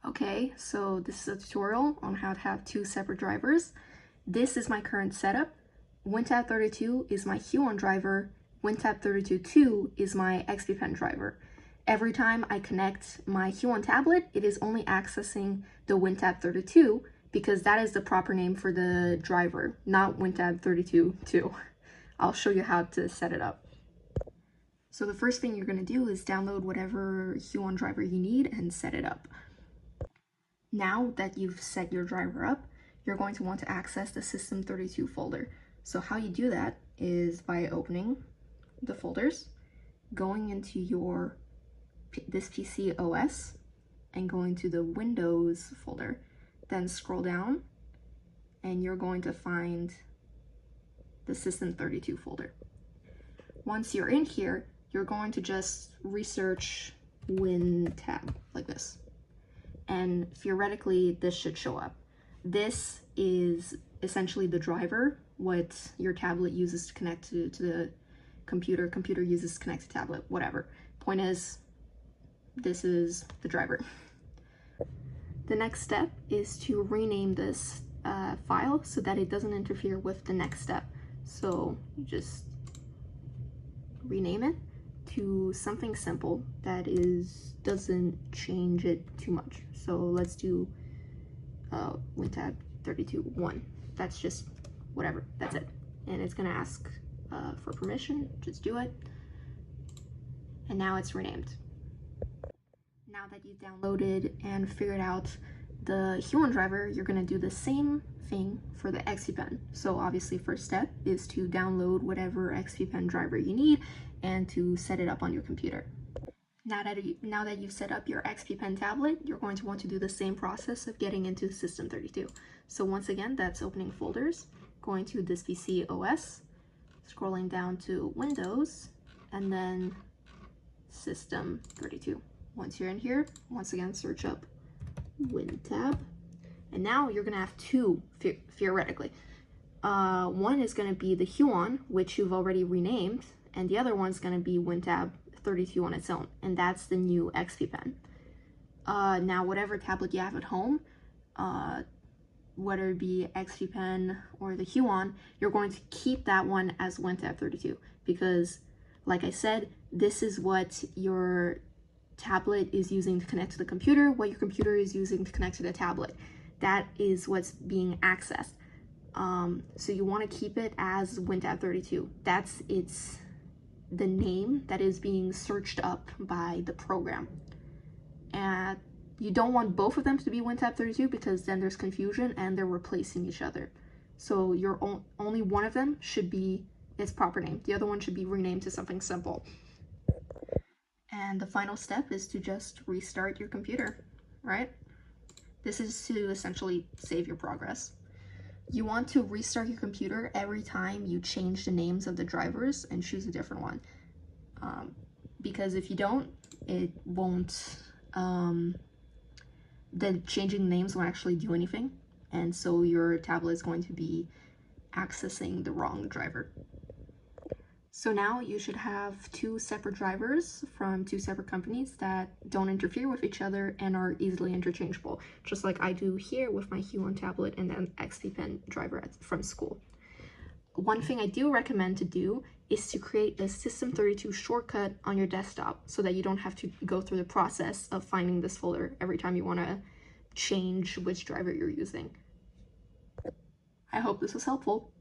Okay, so this is a tutorial on how to have two separate drivers. This is my current setup. WinTab32 is my Huion driver. WinTab32.2 is my XPPen driver. Every time I connect my Huion tablet, it is only accessing the WinTab32 because that is the proper name for the driver, not WinTab32.2. I'll show you how to set it up. So the first thing you're going to do is download whatever Huion driver you need and set it up. Now that you've set your driver up, you're going to want to access the System32 folder. So how you do that is by opening the folders, going into this PC OS, and going to the Windows folder. Then scroll down, and you're going to find the System32 folder. Once you're in here, you're going to just research WinTab like this. And theoretically, this should show up. This is essentially the driver, what your tablet uses to connect to the computer uses to connect to tablet, whatever. Point is, this is the driver. The next step is to rename this file so that it doesn't interfere with the next step. So you just rename it to something simple that doesn't change it too much. So let's do WinTab32.1. That's just whatever, that's it. And it's gonna ask for permission, just do it. And now it's renamed. Now that you've downloaded and figured out the Huion driver, you're gonna do the same thing for the XPPen. So obviously first step is to download whatever XPPen driver you need and to set it up on your computer. Now that you've set up your XPPen tablet, you're going to want to do the same process of getting into System32. So once again, that's opening folders, going to this PC OS, scrolling down to Windows, and then System32. Once you're in here, once again, search up WinTab. And now you're gonna have two, theoretically. One is gonna be the Huion, which you've already renamed, and the other one's gonna be WinTab32 on its own, and that's the new XPPen. Now, whatever tablet you have at home, whether it be XPPen or the Huion, you're going to keep that one as WinTab32 because, like I said, this is what your tablet is using to connect to the computer, what your computer is using to connect to the tablet. That is what's being accessed. So you want to keep it as WinTab32. That's the name that is being searched up by the program. And you don't want both of them to be WinTab32 because then there's confusion and they're replacing each other. So only one of them should be its proper name. The other one should be renamed to something simple. And the final step is to just restart your computer, right? This is to essentially save your progress. You want to restart your computer every time you change the names of the drivers and choose a different one. Because if you don't, it won't, the changing names won't actually do anything. And so your tablet is going to be accessing the wrong driver. So now you should have two separate drivers from two separate companies that don't interfere with each other and are easily interchangeable, just like I do here with my Huion tablet and then XPPen driver from school. One thing I do recommend to do is to create a System32 shortcut on your desktop so that you don't have to go through the process of finding this folder every time you want to change which driver you're using. I hope this was helpful.